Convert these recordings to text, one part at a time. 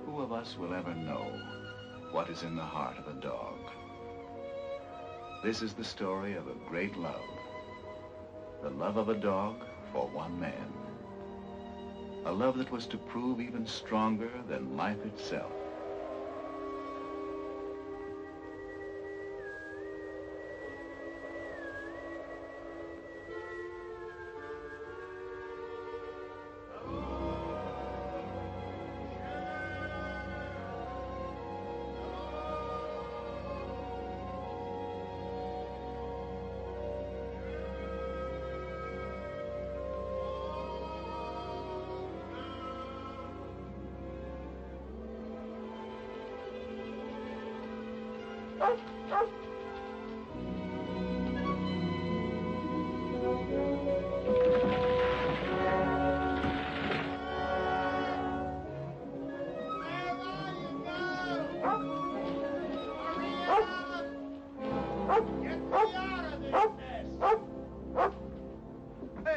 Who of us will ever know what is in the heart of a dog? This is the story of a great love. The love of a dog for one man. A love that was to prove even stronger than life itself.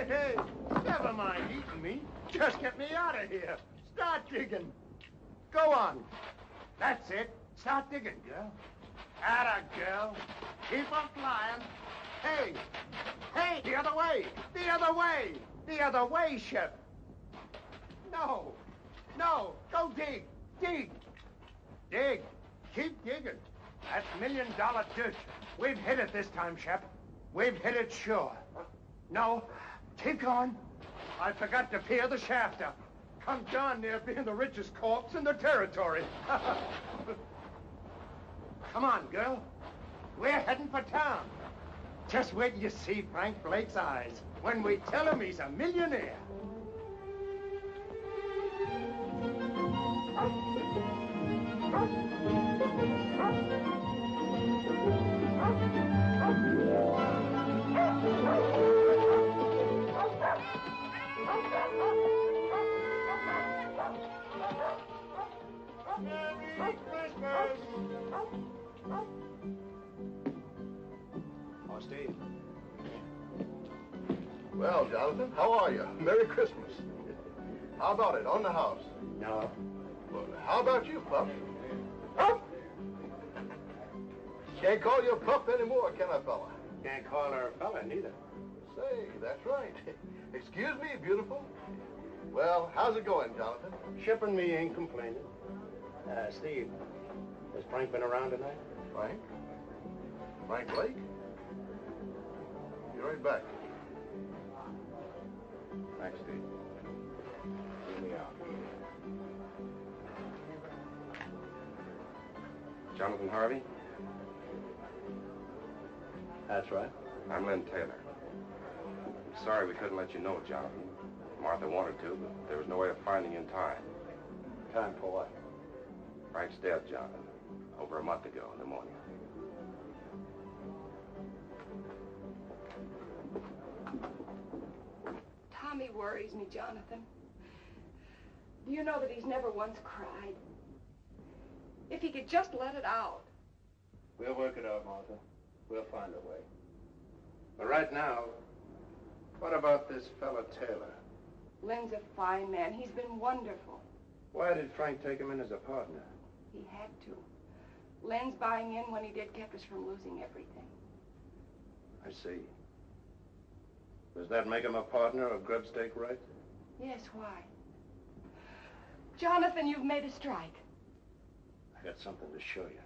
Hey, never mind eating me. Just get me out of here. Start digging. Go on. That's it. Start digging, girl. Atta, girl. Keep on flying. Hey, hey, the other way. The other way. The other way, Shep. No, no, go dig. Dig. Dig. Keep digging. That's $1 million dirt. We've hit it this time, Shep. We've hit it sure. No, keep going. I forgot to peer the shaft up. Come darn near being the richest corpse in the territory. Come on, girl. We're heading for town. Just wait till you see Frank Blake's eyes when we tell him he's a millionaire. Merry Christmas! Oh, Steve. Well, Jonathan, how are you? Merry Christmas. How about it, on the house? No. Well, how about you, Pup? Can't call you a pup anymore, can I, fella? Can't call her a fella, neither. Say, that's right. Excuse me, beautiful. Well, how's it going, Jonathan? Shipping me ain't complaining. Steve, has Frank been around tonight? Frank? Frank Blake? Be right back. Thanks, Steve. Here we are. Jonathan Harvey? That's right. I'm Lynn Taylor. I'm sorry we couldn't let you know, Jonathan. Martha wanted to, but there was no way of finding you in time. Time for what? Frank's dead, Jonathan. Over a month ago in the morning. Tommy worries me, Jonathan. Do you know that he's never once cried? If he could just let it out. We'll work it out, Martha. We'll find a way. But right now, what about this fella Taylor? Lynn's a fine man. He's been wonderful. Why did Frank take him in as a partner? He had to. Lynn's buying in when he did kept us from losing everything. I see. Does that make him a partner of grub stake right? Yes, why? Jonathan, you've made a strike. I got something to show you.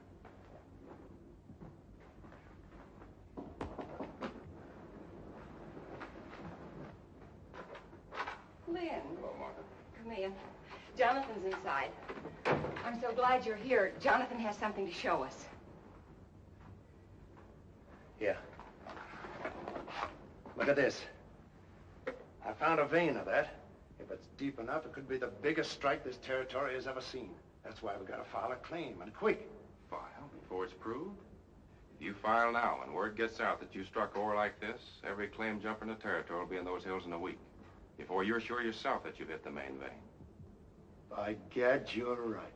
Lynn. Hello, Martha. Come in. Jonathan's inside. I'm so glad you're here. Jonathan has something to show us. Here. Look at this. I found a vein of that. If it's deep enough, it could be the biggest strike this territory has ever seen. That's why we gotta file a claim, and quick. File before it's proved? If you file now and word gets out that you struck ore like this, every claim jumper in the territory will be in those hills in a week. Before you're sure yourself that you've hit the main vein. By gad, you're right.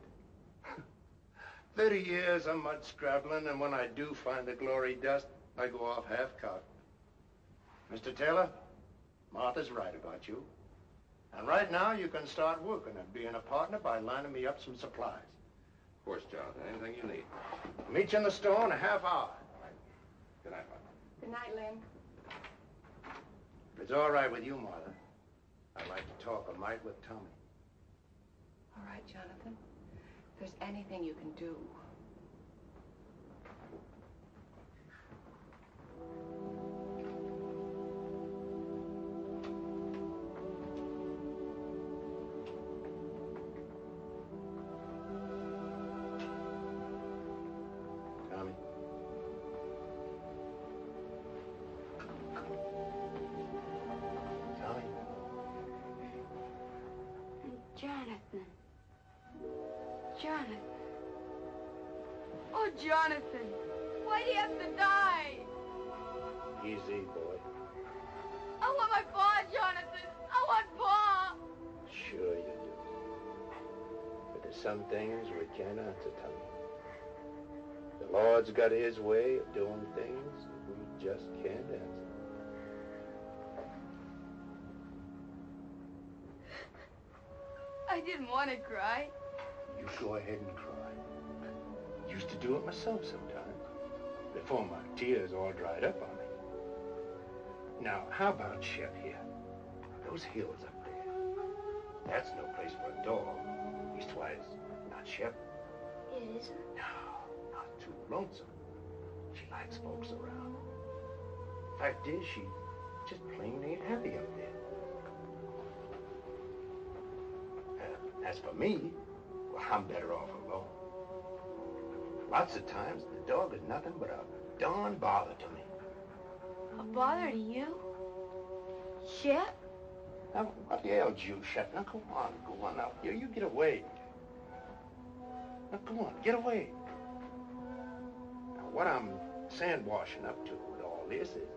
30 years of mud scrabbling, and when I do find the glory dust, I go off half-cocked. Mr. Taylor, Martha's right about you. And right now, you can start working at being a partner by lining me up some supplies. Of course, Jonathan. Anything you need. Meet you in the store in a half hour. Good night, Martha. Good night, Lynn. If it's all right with you, Martha, I'd like to talk a mite with Tommy. All right, Jonathan. If there's anything you can do. Tommy. Tommy. Jonathan. Jonathan. Oh, Jonathan. Why do you have to die? Easy, boy. I want my paw, Jonathan. I want paw. Sure you do. But there's some things we can't answer, Tommy. The Lord's got his way of doing things we just can't answer. I didn't want to cry. You go ahead and cry. Used to do it myself sometimes, before my tears all dried up on me. Now, how about Shep here? Those hills up there. That's no place for a dog. Leastwise, not Shep. It isn't? No, not too lonesome. She likes folks around. Fact is, she just plain ain't happy up there. As for me, well, I'm better off alone. Lots of times, the dog is nothing but a darn bother to me. A bother to you? Shep? Now, what ails you, Shep? Now, go on now. You get away. Now, go on, get away. Now, what I'm sandwashing up to with all this is,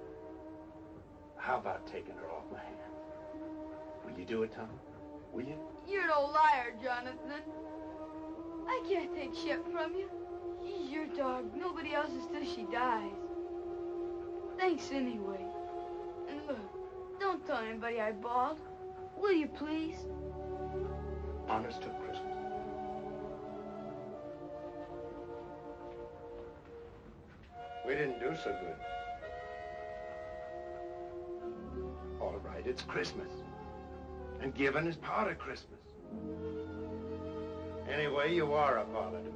how about taking her off my hands? Will you do it, Tom? Will you? You're an old liar, Jonathan. I can't take Shep from you. She's your dog. Nobody else's till she dies. Thanks anyway. And look, don't tell anybody I bawled. Will you please? Honest to Christmas. We didn't do so good. All right, it's Christmas. And giving is part of Christmas. Anyway, you are a bother to me.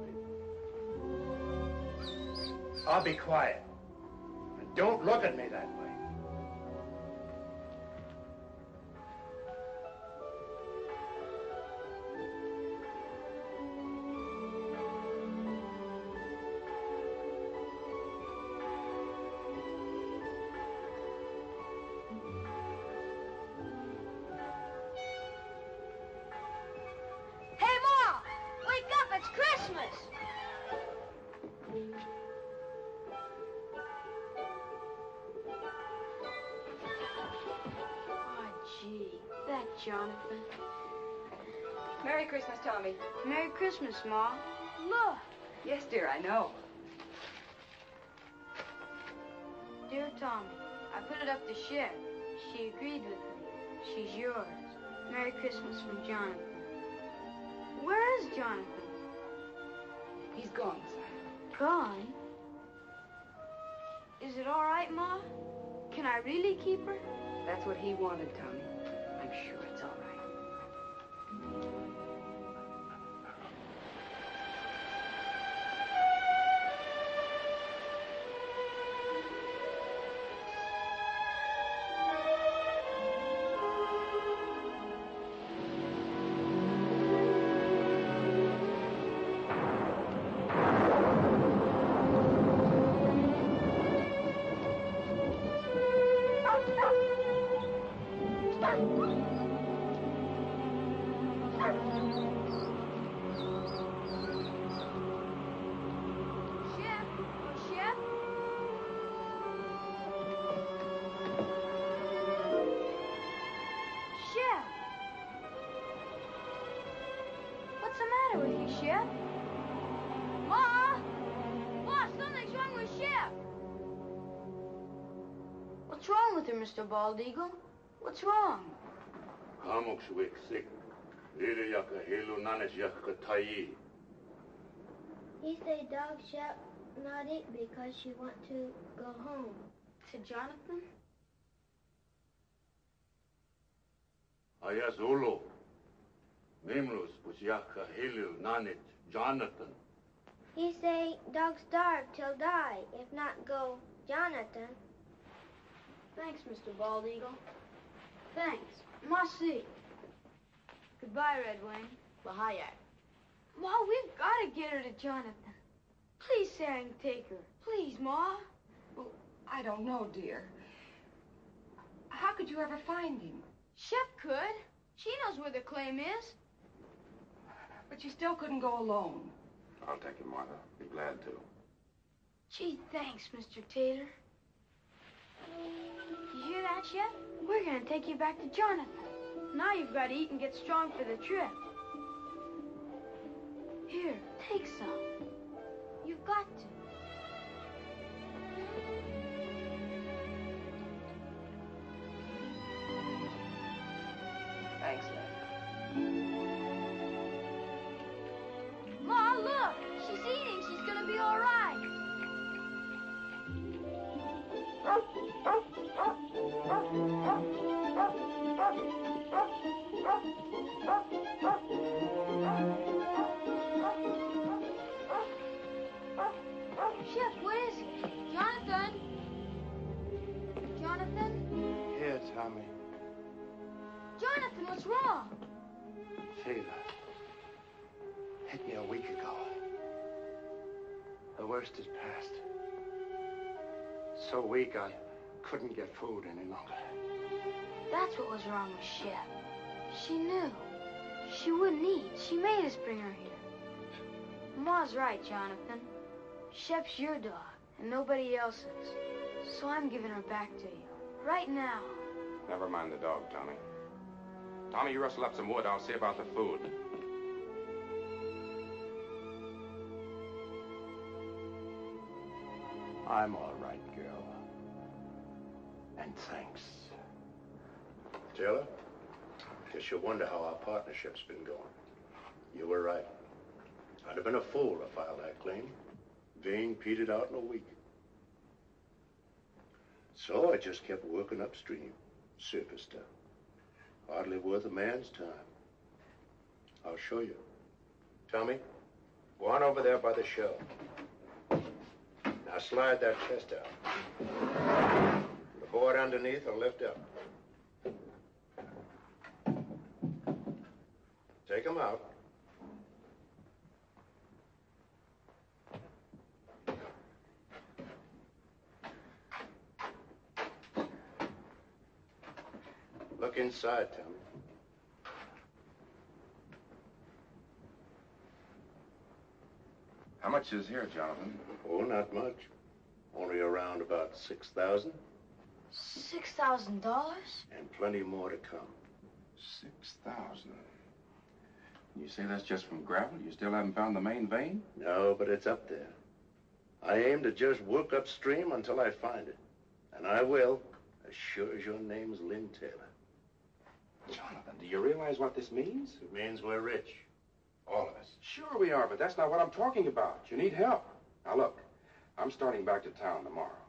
I'll be quiet. And don't look at me that way. Hey, Ma! Wake up! It's Christmas! Oh, gee. That Jonathan. Merry Christmas, Tommy. Merry Christmas, Ma. Look. Yes, dear, I know. Dear Tommy, I put it up to Shep. She agreed with me. She's yours. Merry Christmas from Jonathan. Where is Jonathan? He's gone, son. Gone? Is it all right, Ma? Can I really keep her? That's what he wanted, Tommy. I'm sure it's all right. What's wrong with her, Mr. Bald Eagle? What's wrong? He say dog shall not eat because she want to go home. To Jonathan? Ayazulu. Mimlus Busyaka Hilil Nanit Jonathan. He say dog starve till die, if not go Jonathan. Thanks, Mr. Bald Eagle. Thanks. Merci. Goodbye, Red Wing. Bahayak. Ma, we've got to get her to Jonathan. Please say I can take her. Please, Ma. Well, I don't know, dear. How could you ever find him? Shep could. She knows where the claim is. But you still couldn't go alone. I'll take him, Martha. Be glad to. Gee, thanks, Mr. Tater. You hear that, Shep? We're gonna take you back to Jonathan. Now you've got to eat and get strong for the trip. Here, take some. You've got to. Thanks, Lynn. Ma, look! She's eating. She's gonna be all right. Shep, what is it? Jonathan? Jonathan? Here, Tommy. Jonathan, what's wrong? Fever. Hit me a week ago. The worst is past. So weak I couldn't get food any longer. That's what was wrong with Shep. She knew. She wouldn't eat. She made us bring her here. Ma's right, Jonathan. Shep's your dog, and nobody else's. So I'm giving her back to you. Right now. Never mind the dog, Tommy. Tommy, you rustle up some wood. I'll see about the food. I'm all right, girl. And thanks. Taylor, guess you wonder how our partnership's been going. You were right. I'd have been a fool to file that claim. Vein petered out in a week. So I just kept working upstream. Surface stuff. Hardly worth a man's time. I'll show you. Tommy, go on over there by the shelf. Now slide that chest out. The board underneath will lift up. Take them out. Look inside, Tommy. How much is here, Jonathan? Oh, not much. Only around about 6,000. $6,000? And plenty more to come. 6,000. You say that's just from gravel? You still haven't found the main vein? No, but it's up there. I aim to just work upstream until I find it. And I will, as sure as your name's Lynn Taylor. Jonathan, do you realize what this means? It means we're rich. All of us. Sure we are, but that's not what I'm talking about. You need help. Now look, I'm starting back to town tomorrow.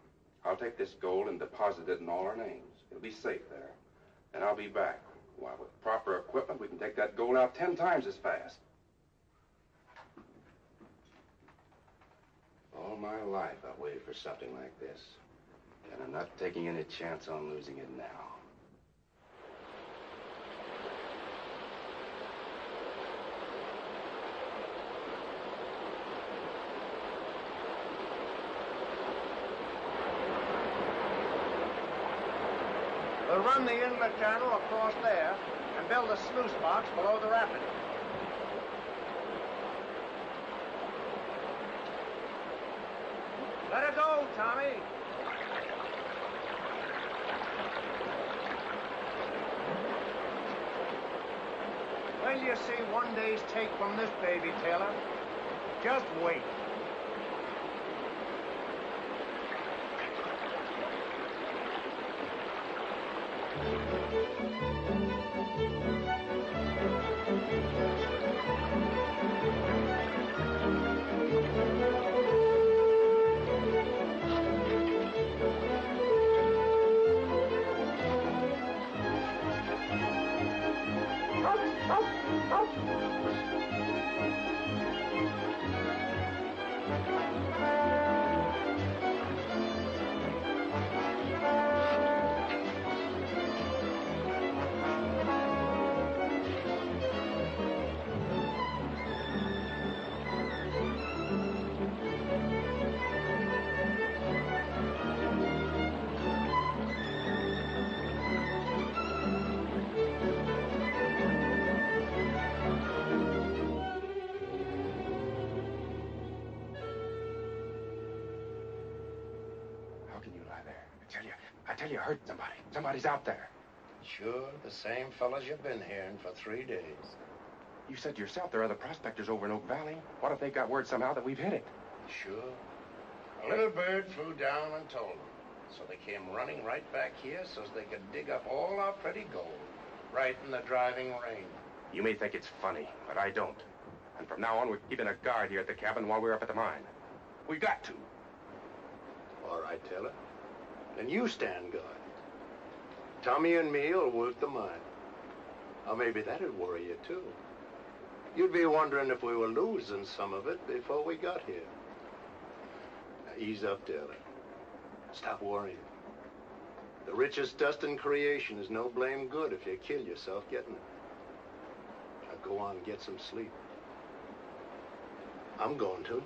I'll take this gold and deposit it in all our names. It'll be safe there. And I'll be back. Why, with proper equipment, we can take that gold out 10 times as fast. All my life, I've waited for something like this. And I'm not taking any chance on losing it now. We'll run the inlet channel across there and build a sluice box below the rapid. Let her go, Tommy. When you see one day's take from this baby, Taylor, just wait. How can you lie there? I tell you, I heard somebody. Somebody's out there. Sure, the same fellas you've been hearing for 3 days. You said yourself there are other prospectors over in Oak Valley. What if they got word somehow that we've hit it? Sure. A little bird flew down and told them. So they came running right back here so as they could dig up all our pretty gold. Right in the driving rain. You may think it's funny, but I don't. And from now on, we're keeping a guard here at the cabin while we're up at the mine. We've got to. All right, Taylor. Then you stand guard. Tommy and me will work the mine. Or maybe that'd worry you, too. You'd be wondering if we were losing some of it before we got here. Now, ease up, Taylor. Stop worrying. The richest dust in creation is no blame good if you kill yourself getting it. Now go on and get some sleep. I'm going to.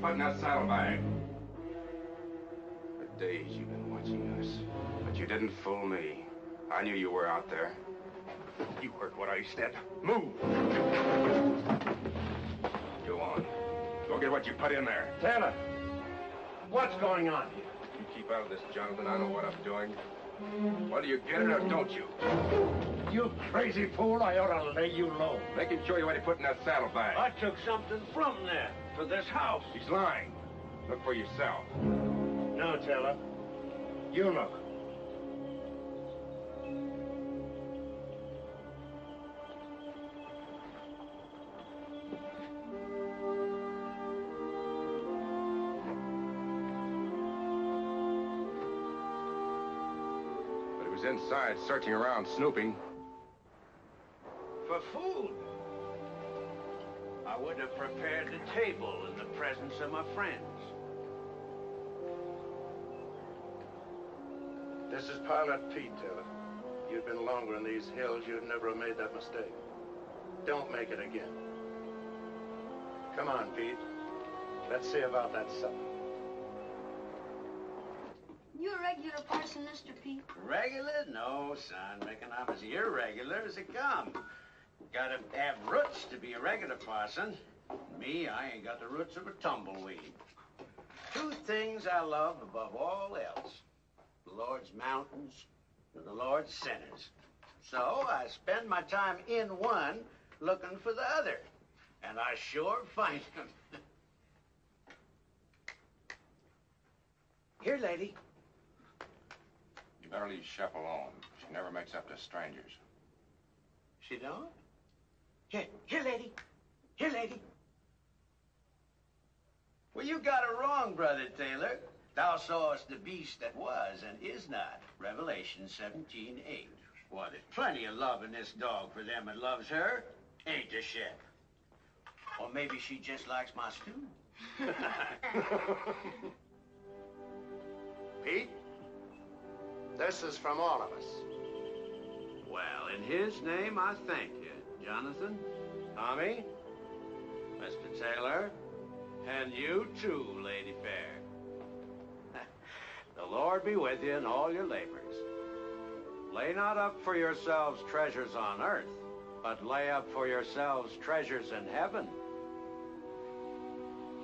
Put in that saddlebag. For days you've been watching us, but you didn't fool me. I knew you were out there. You heard what I said. Move! Go on. Go get what you put in there. Taylor, what's going on here? You keep out of this, Jonathan. I know what I'm doing. Whether you get it or don't you? You crazy fool, I ought to lay you low. Making sure you what he put in that saddlebag. I took something from there for this house. He's lying. Look for yourself. No, Taylor. You look. But he was inside, searching around, snooping. For food. I would have prepared the table in the presence of my friends. This is Pilot Pete, Taylor. You'd been longer in these hills, you'd never have made that mistake. Don't make it again. Come on, Pete. Let's see about that supper. You a regular parson, Mr. Pete? Regular? No, son. Reckon I'm as irregular as it comes. Gotta have roots to be a regular parson. Me, I ain't got the roots of a tumbleweed. 2 things I love above all else. The Lord's mountains and the Lord's sinners. So I spend my time in one looking for the other. And I sure find them. Here, lady. You better leave Shep alone. She never makes up to strangers. She don't? Here, lady. Here, lady. Well, you got it wrong, Brother Taylor. Thou sawest the beast that was and is not. Revelation 17:8. Why, there's plenty of love in this dog for them that loves her. Ain't there, Shep? Or maybe she just likes my stew. Pete, this is from all of us. Well, in his name, I thank you, Jonathan, Tommy, Mr. Taylor, and you too, Lady Fair. The Lord be with you in all your labors. Lay not up for yourselves treasures on earth, but lay up for yourselves treasures in heaven.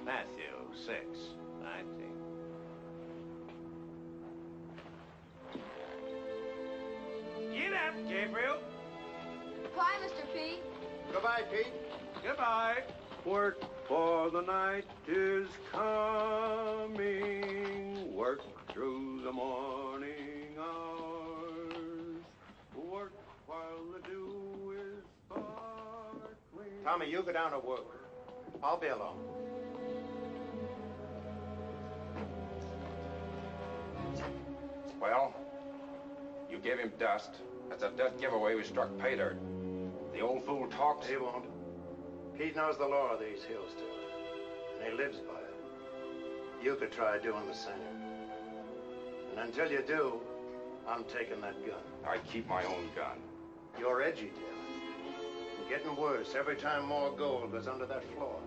Matthew 6:19. Get up, Gabriel. Bye, Mr. P. Goodbye, Pete. Goodbye. Work, for the night is coming. Work through the morning hours. Work while the dew is sparkling. Tommy, you go down to work. I'll be along. Well, you gave him dust. That's a dead giveaway we struck pay dirt. The old fool talks. He won't. Pete knows the law of these hills, Taylor, and he lives by it. You could try doing the same. And until you do, I'm taking that gun. I keep my own gun. You're edgy, Taylor. And getting worse every time more gold goes under that floor.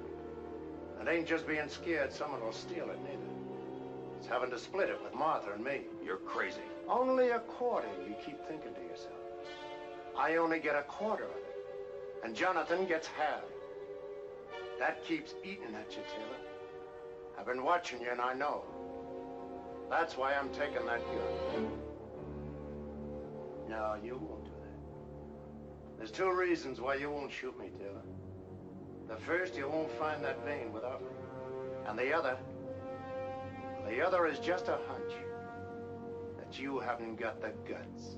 And ain't just being scared someone will steal it, neither. It's having to split it with Martha and me. You're crazy. Only a quarter, you keep thinking to yourself. I only get a quarter of it. And Jonathan gets half. That keeps eating at you, Taylor. I've been watching you, and I know. That's why I'm taking that gun. No, you won't do that. There's two reasons why you won't shoot me, Taylor. The first, you won't find that vein without me. And the other is just a hunch that you haven't got the guts.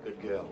Good girl.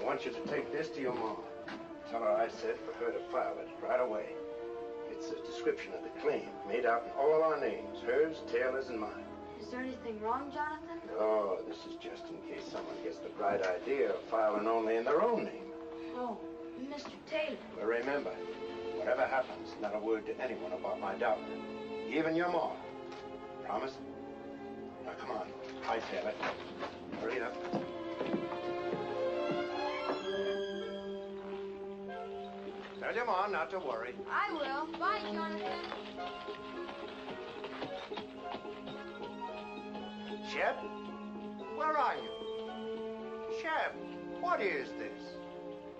want you to take this to your mom. Tell her I said for her to file it right away. It's a description of the claim, made out in all our names, hers, Taylor's, and mine. Is there anything wrong, Jonathan? Oh, this is just in case someone gets the bright idea of filing only in their own name. Oh, Mr. Taylor. But remember, whatever happens, not a word to anyone about my daughter. Even your mom. Promise? Now, come on. Hi, Taylor. Hurry up. Tell your mom not to worry. I will. Bye, Jonathan. Shep? Where are you? Shep, what is this?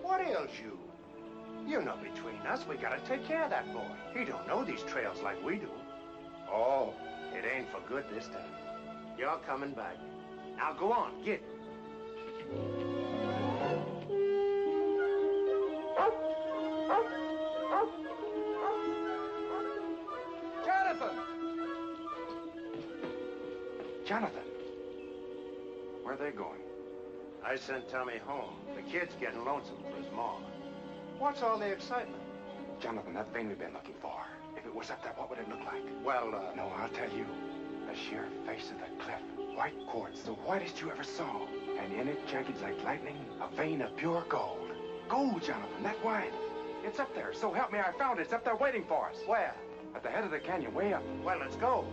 What ails you? You know between us, we gotta take care of that boy. He don't know these trails like we do. Oh, it ain't for good this time. You're coming back. Now go on, get. Jonathan! Jonathan! Where are they going? I sent Tommy home. The kid's getting lonesome for his mom. What's all the excitement? Jonathan, that vein we've been looking for. If it was up there, what would it look like? Well, No, I'll tell you. The sheer face of the cliff. White quartz, the whitest you ever saw. And in it, jagged like lightning, a vein of pure gold. Gold, Jonathan, that wine. It's up there. So help me, I found it. It's up there waiting for us. Where? At the head of the canyon, way up. Well, let's go.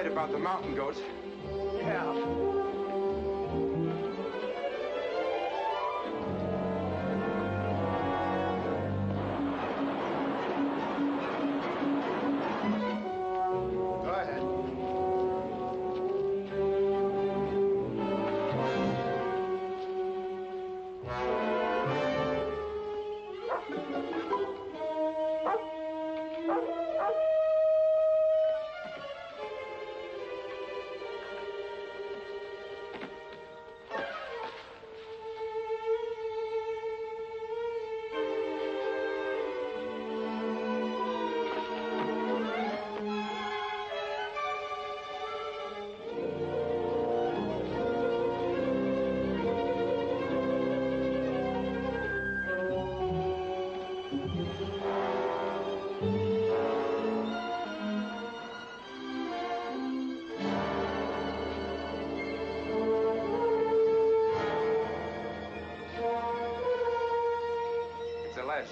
About the mountain goats. Yeah. Go ahead.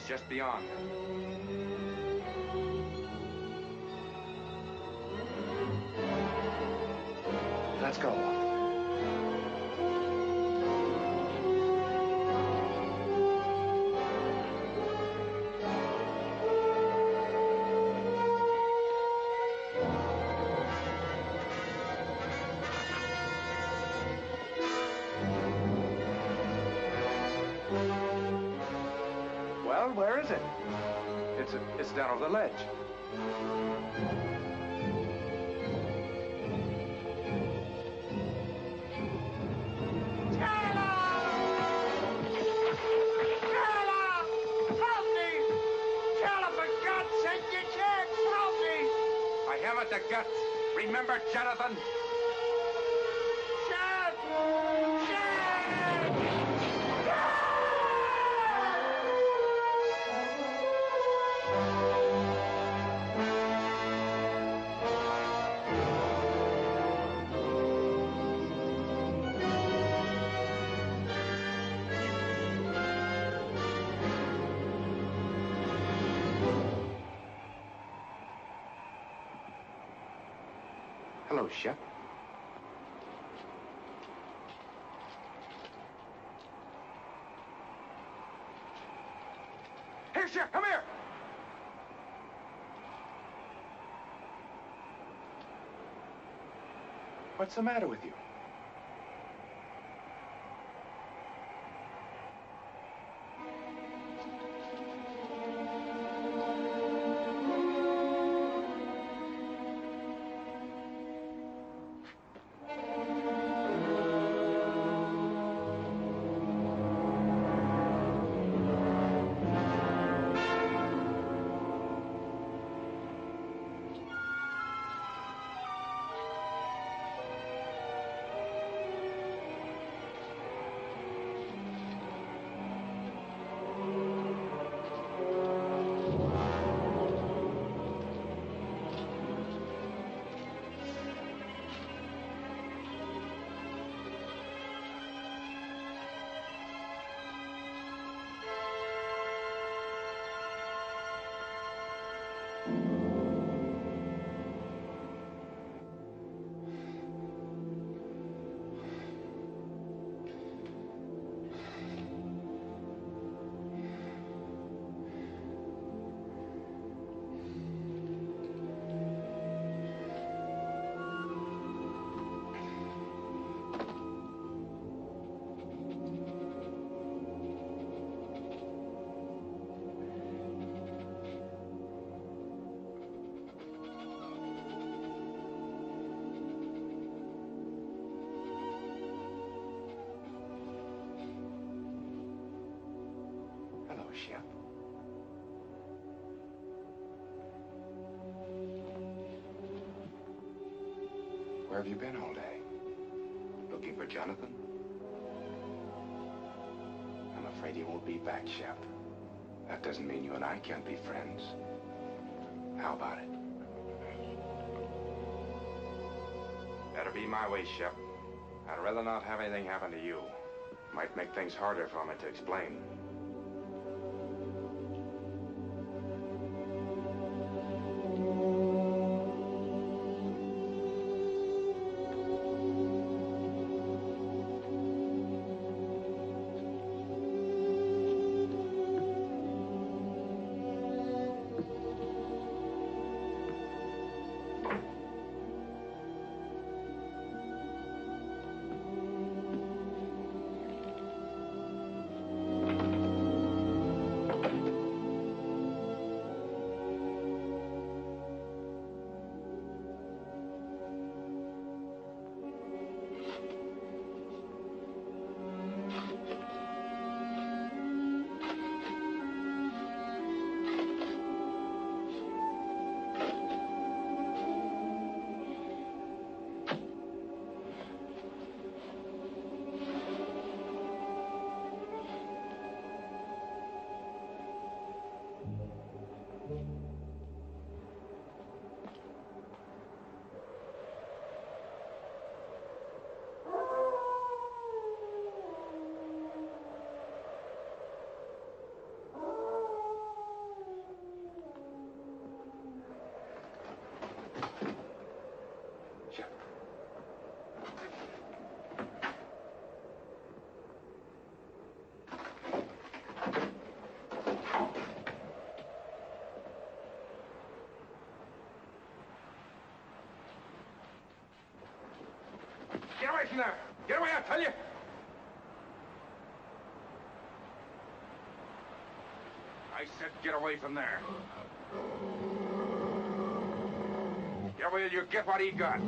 Just beyond. Let's go. Well, where is it? It's down over the ledge. I haven't the guts. Remember, Jonathan? Hello, Shep. Here, Shep, come here! What's the matter with you? Shep. Where have you been all day? Looking for Jonathan? I'm afraid he won't be back, Shep. That doesn't mean you and I can't be friends. How about it? Better be my way, Shep. I'd rather not have anything happen to you. Might make things harder for me to explain. Get away from there! Get away, I tell you! I said get away from there. Get away or you get what he got.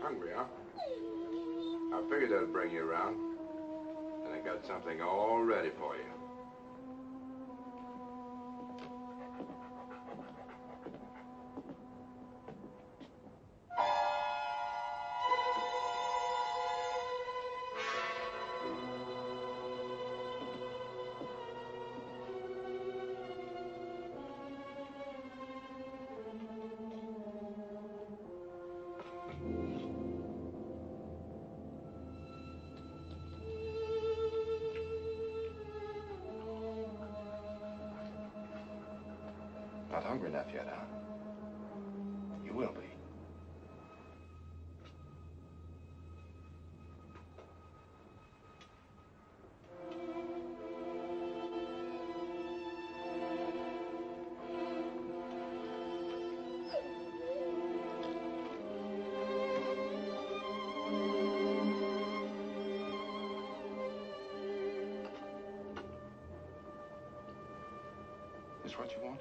Hungry, huh? I figured that'd bring you around. And I got something all ready for you. Not hungry enough yet, huh? You will be. Is what you want?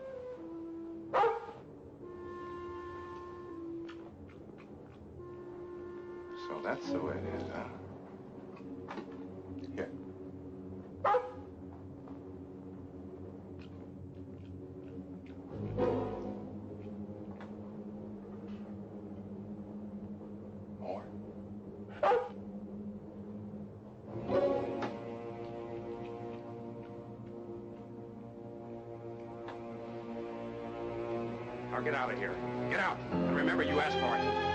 So that's the way it is, huh? Here. More? Now get out of here. Get out. And remember, you asked for it.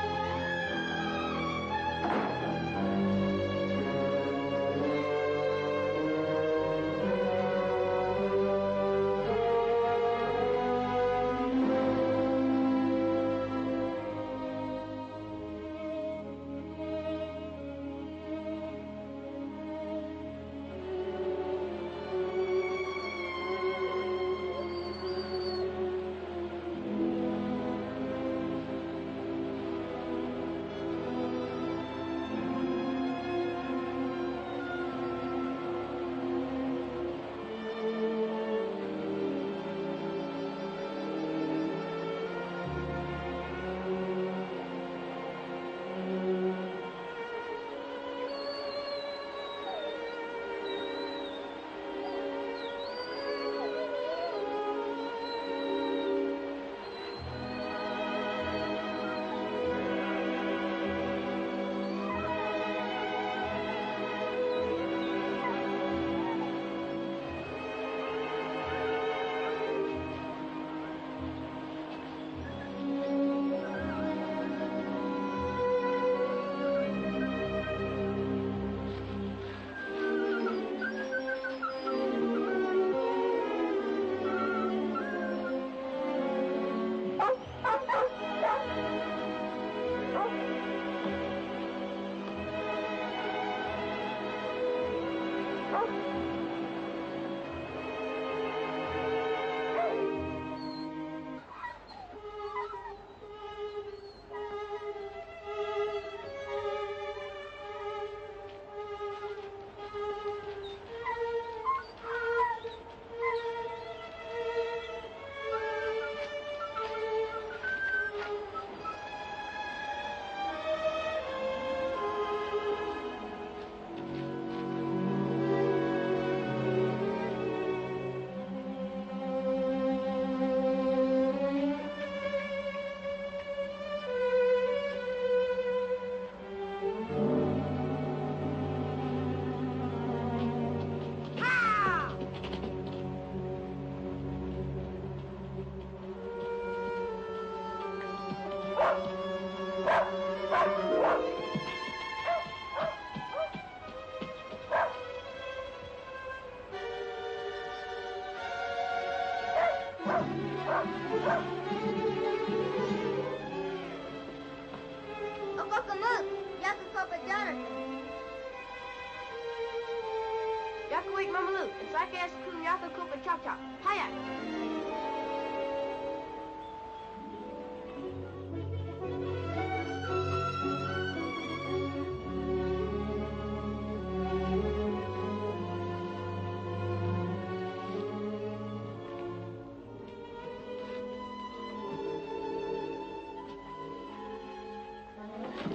Yakuik Mamalu, and Sakas Kun Yaka Kupa Cha Cha. Hayak.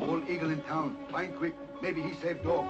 All Bald Eagle in town. Find quick. Maybe he saved dog.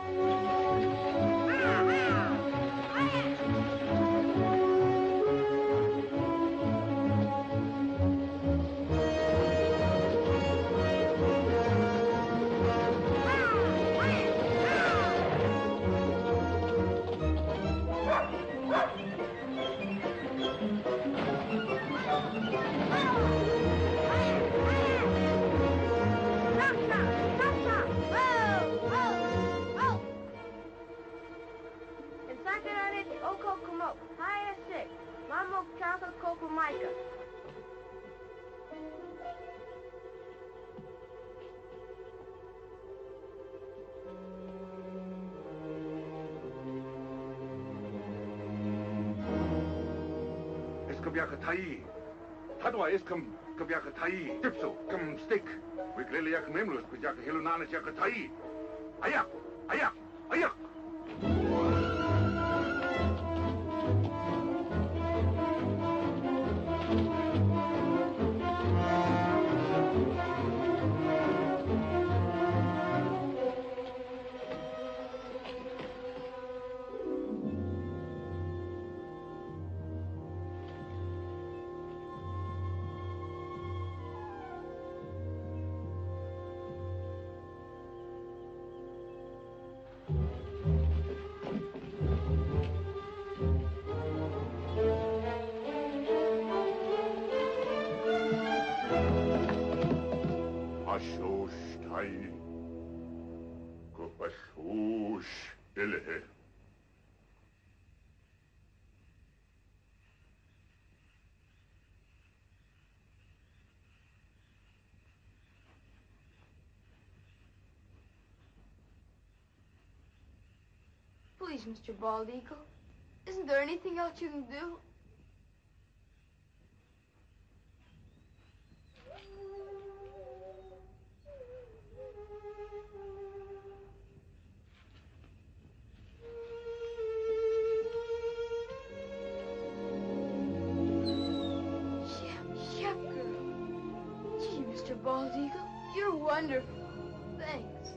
Kabiakatai. Hadwa iskam kabiakatai. Dipso kam stick. Wiglele yak memlus kujaka hilunana jakatai. Ayak! Ayak! Ayak! Please, Mr. Bald Eagle, isn't there anything else you can do? Shep girl. Gee, Mr. Bald Eagle, you're wonderful. Thanks,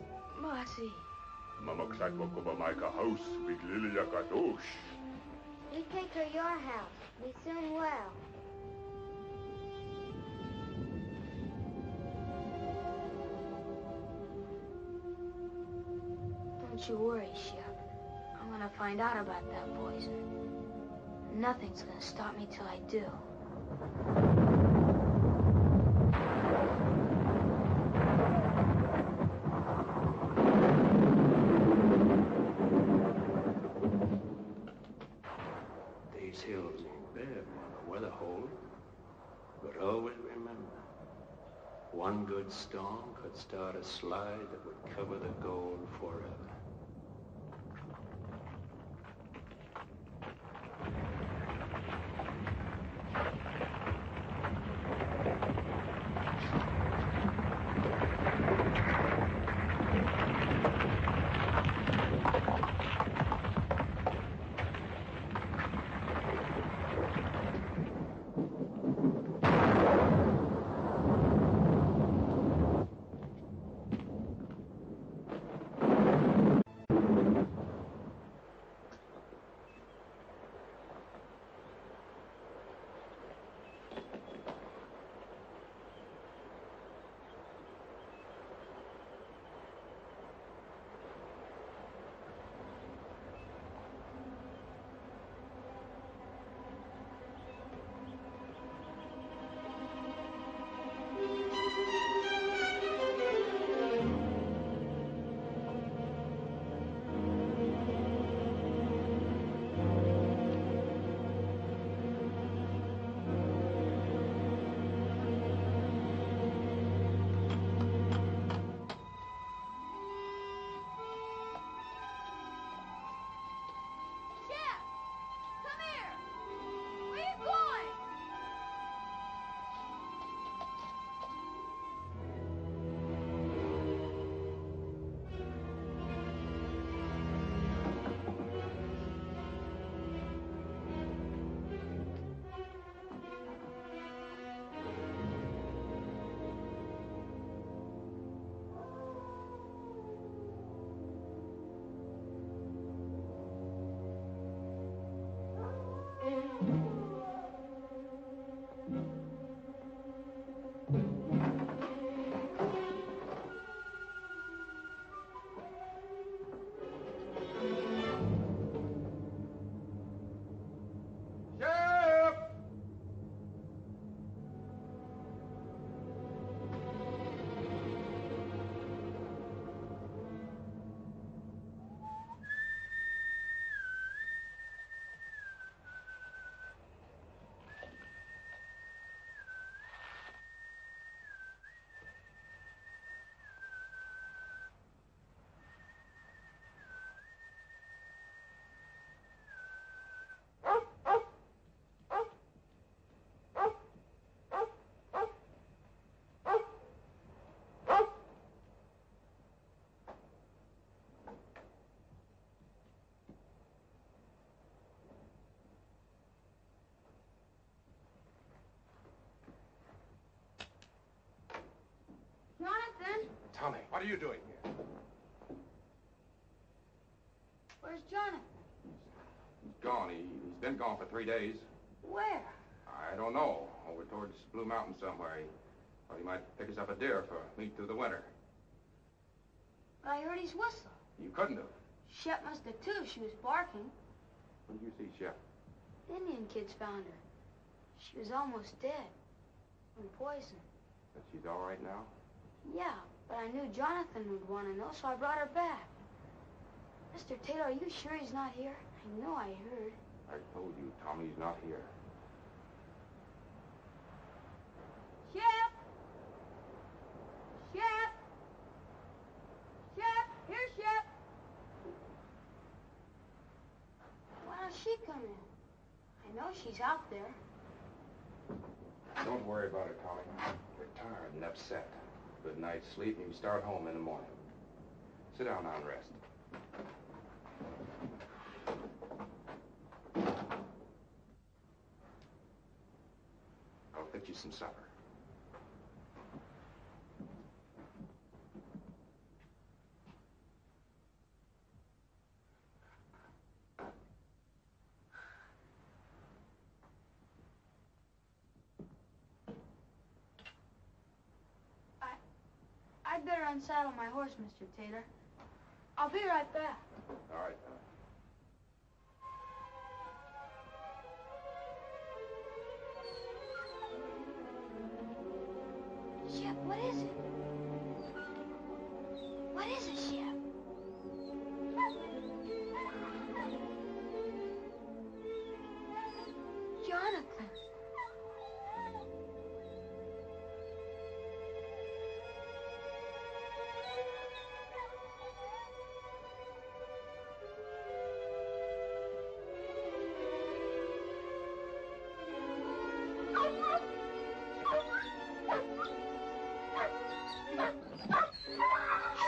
Lassie. House, You take her your house. Be soon well. Don't you worry, Shep. I'm gonna find out about that poison. Nothing's gonna stop me till I do. These hills ain't bad while the weather holds. But always remember, one good storm could start a slide that would cover the gold forever. What are you doing here? Where's Jonathan? He's gone. He's been gone for 3 days. Where? I don't know. Over towards Blue Mountain somewhere. He thought he might pick us up a deer for meat through the winter. But I heard his whistle. You couldn't have. Shep must have too. She was barking. When did you see Shep? The Indian kids found her. She was almost dead. From poison. But she's all right now? Yeah, but I knew Jonathan would want to know, so I brought her back. Mr. Taylor, are you sure he's not here? I know I heard. I told you, Tommy's not here. Shep! Shep! Shep! Here, Shep! Why don't she come in? I know she's out there. Don't worry about it, Tommy. You're tired and upset. Good night's sleep, and you start home in the morning. Sit down now and rest. I'll fix you some supper. I'd better unsaddle my horse, Mr. Taylor. I'll be right back. All right, Shep, what is it? What is it, Shep? Jonathan.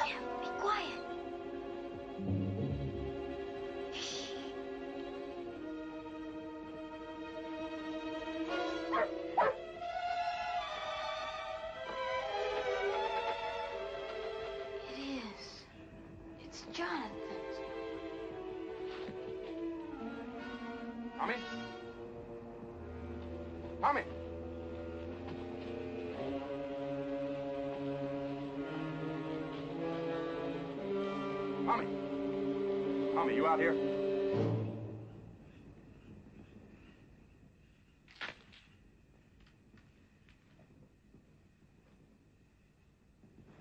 Shep, be quiet. Shh. It is. It's Jonathan's. Tommy? Tommy! Tommy! Tommy, you out here?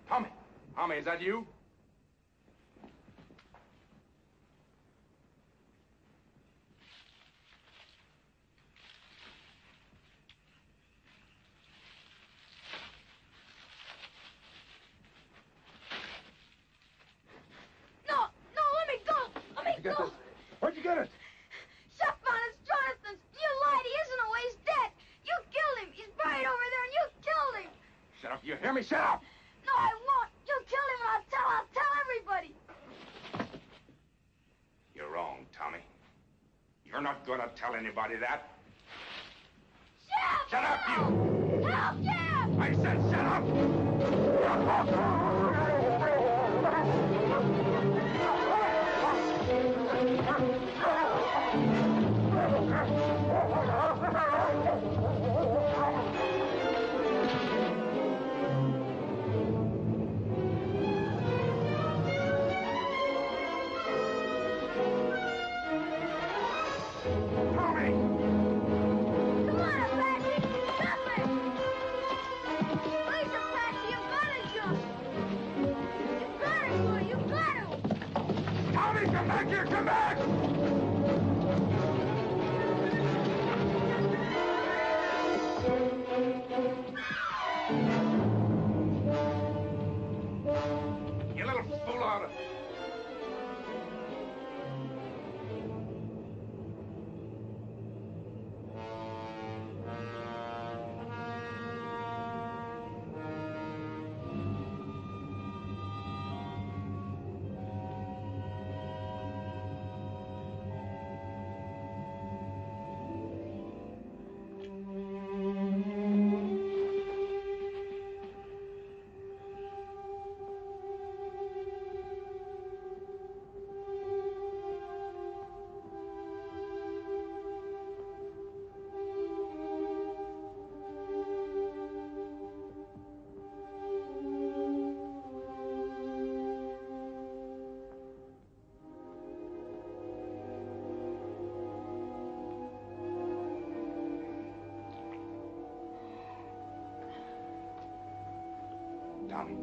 Tommy! Tommy, is that you? No, let me go. Let me Get go. this. Where'd you get it? Shep found it's Jonathan's. You lied. He isn't away. He's dead. You killed him. He's buried over there, and you killed him. Shut up, you hear me? Shut up! No, I won't. You killed him, and I'll tell everybody. You're wrong, Tommy. You're not gonna tell anybody that. Shep! Shut up, you! Help, Shep! I said shut up! Tommy! Come on, Apache! Stop it! Please, Apache, you've got to jump! You've got to, boy! You've got to! Tommy, come back here! Come back! You little fool out of... Tommy,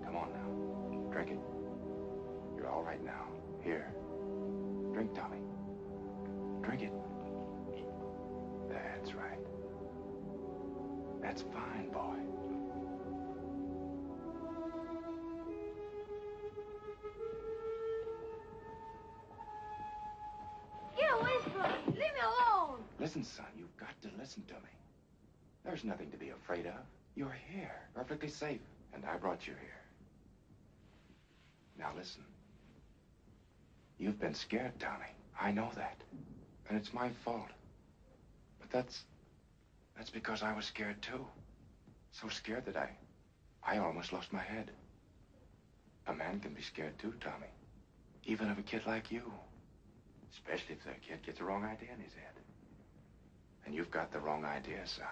come on now. Drink it. You're all right now. Here. Drink, Tommy. Drink it. That's right. That's fine, boy. Get away from me. Leave me alone. Listen, son, you've got to listen to me. There's nothing to be afraid of. You're here, perfectly safe, and I brought you here. Now listen. You've been scared, Tommy. I know that. And it's my fault. But that's because I was scared, too. So scared that I almost lost my head. A man can be scared, too, Tommy. Even of a kid like you. Especially if the kid gets the wrong idea in his head. And you've got the wrong idea, son.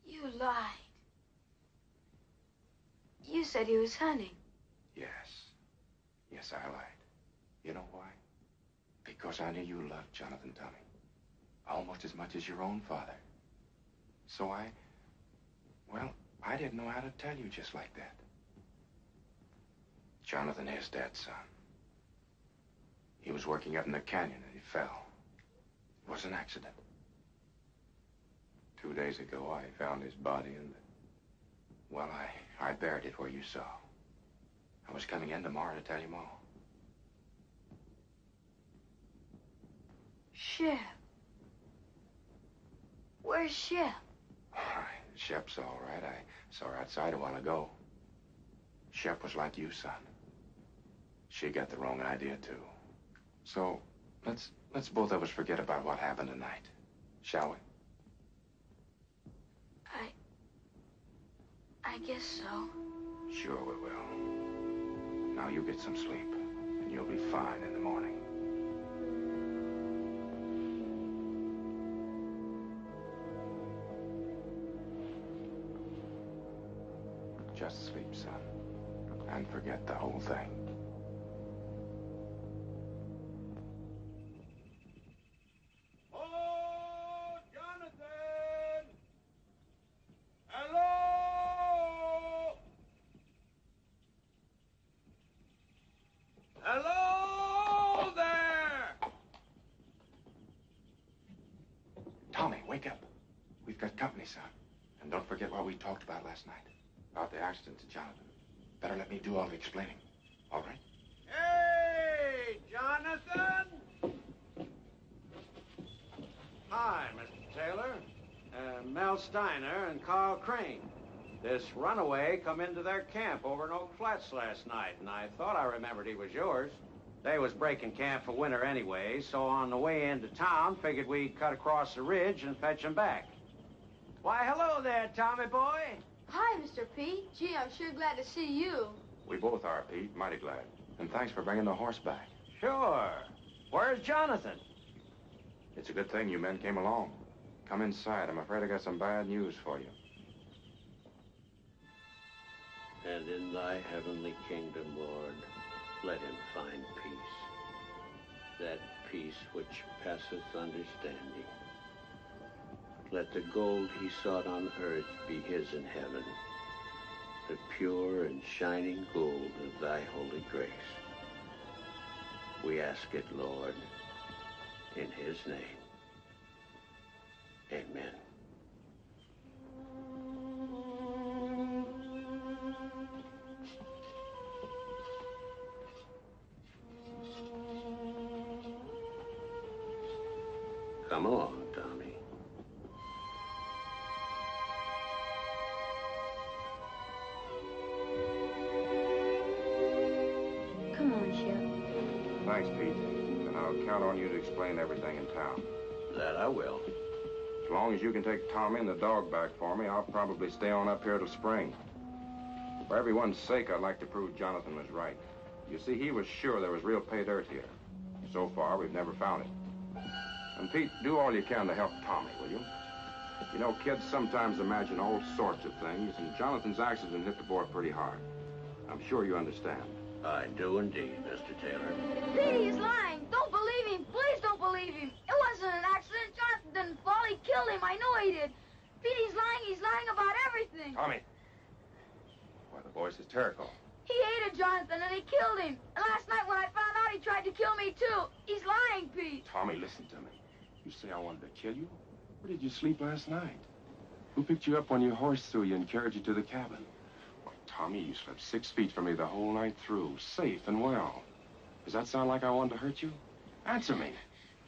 You lied. You said he was hunting. Yes. Yes, I lied. You know why? Because I knew you loved Jonathan, Tommy. Almost as much as your own father. So I didn't know how to tell you just like that. Jonathan is dead, son. He was working up in the canyon and he fell. It was an accident. 2 days ago, I found his body and, well, I buried it where you saw. I was coming in tomorrow to tell you more. Shep. Where's Shep? Shep's all right. I saw her outside a while ago. Shep was like you, son. She got the wrong idea, too. So, let's both of us forget about what happened tonight. Shall we? I guess so. Sure we will. Now you get some sleep, and you'll be fine in the morning. Just sleep, son, and forget the whole thing. Oh, Jonathan! Hello! Hello there! Tommy, wake up. We've got company, son. And don't forget what we talked about last night. About the accident to Jonathan. Better let me do all the explaining. All right? Hey, Jonathan! Hi, Mr. Taylor. Mel Steiner and Carl Crane. This runaway come into their camp over in Oak Flats last night, and I thought I remembered he was yours. They was breaking camp for winter anyway, so on the way into town, figured we'd cut across the ridge and fetch him back. Why, hello there, Tommy boy. Hi, Mr. P. Gee, I'm sure glad to see you. We both are, Pete. Mighty glad. And thanks for bringing the horse back. Sure. Where's Jonathan? It's a good thing you men came along. Come inside. I'm afraid I got some bad news for you. And in thy heavenly kingdom, Lord, let him find peace. That peace which passeth understanding. Let the gold he sought on earth be his in heaven, the pure and shining gold of thy holy grace. We ask it, Lord, in his name. Amen. Come along, Tommy. Come on, Shep. Thanks, Pete. And I'll count on you to explain everything in town. That I will. As long as you can take Tommy and the dog back for me, I'll probably stay on up here till spring. For everyone's sake, I'd like to prove Jonathan was right. You see, he was sure there was real pay dirt here. So far, we've never found it. And Pete, do all you can to help Tommy, will you? You know, kids sometimes imagine all sorts of things, and Jonathan's accident hit the boy pretty hard. I'm sure you understand. I do indeed, Mr. Taylor. Petey, he's lying. Don't believe him. Please don't believe him. It wasn't an accident. Jonathan didn't fall. He killed him. I know he did. Petey's lying. He's lying about everything. Tommy, Why, the boy's hysterical. He hated Jonathan and he killed him. And last night when I found out, he tried to kill me too. He's lying, Pete. Tommy, listen to me. You say I wanted to kill you? Where did you sleep last night? Who picked you up when your horse threw you and carried you to the cabin? Well, Tommy, you slept 6 feet from me the whole night through, safe and well. Does that sound like I wanted to hurt you? Answer me.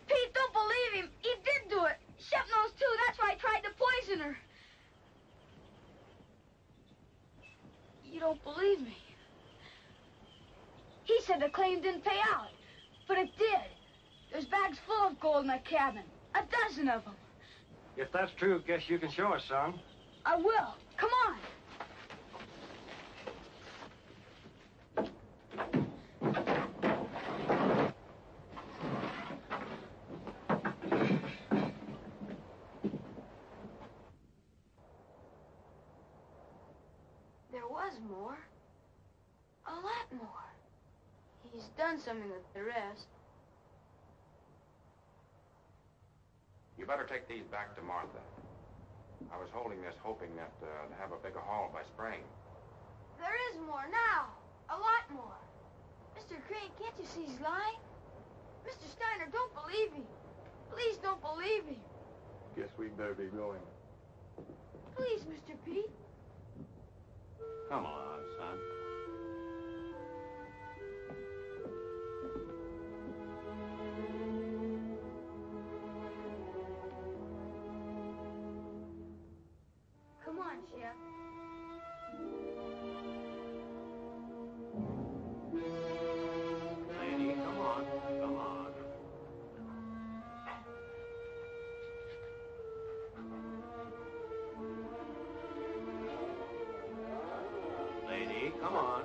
Pete, don't believe him. He did do it. Shep knows too. That's why he tried to poison her. You don't believe me. He said the claim didn't pay out, but it did. There's bags full of gold in that cabin. 12 of them. If that's true, guess you can show us some. I will. Come on. There was more. A lot more. He's done something with the rest. You better take these back to Martha. I was holding this hoping that to have a bigger haul by spring. There is more now. A lot more. Mr. Crane, can't you see he's lying? Mr. Steiner, don't believe him. Please don't believe him. Guess we'd better be going. Please, Mr. Pete. Come on, son. Come on, Shep. Lady, come on. Come on. Lady, come on.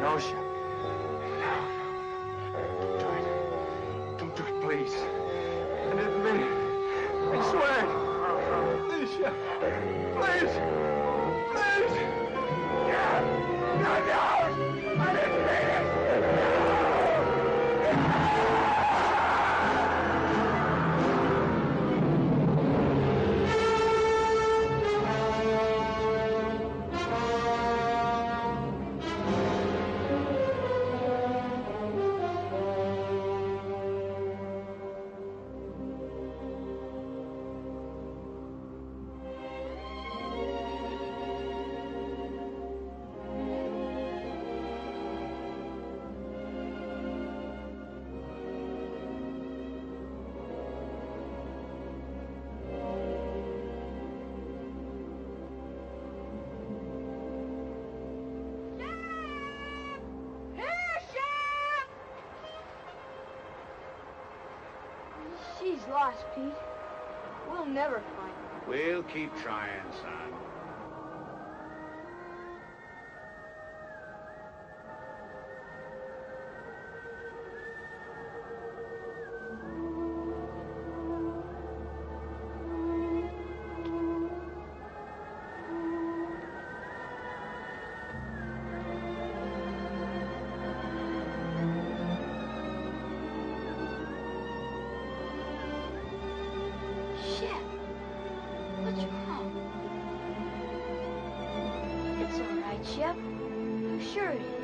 No, Shep. No. Don't do it. Don't do it, please. I didn't mean it. I swear. Please, Shep. Please. Please. No, I didn't mean it. She's lost, Pete. We'll never find her. We'll keep trying, son. What's wrong? It's all right, Shep. I'm sure it is.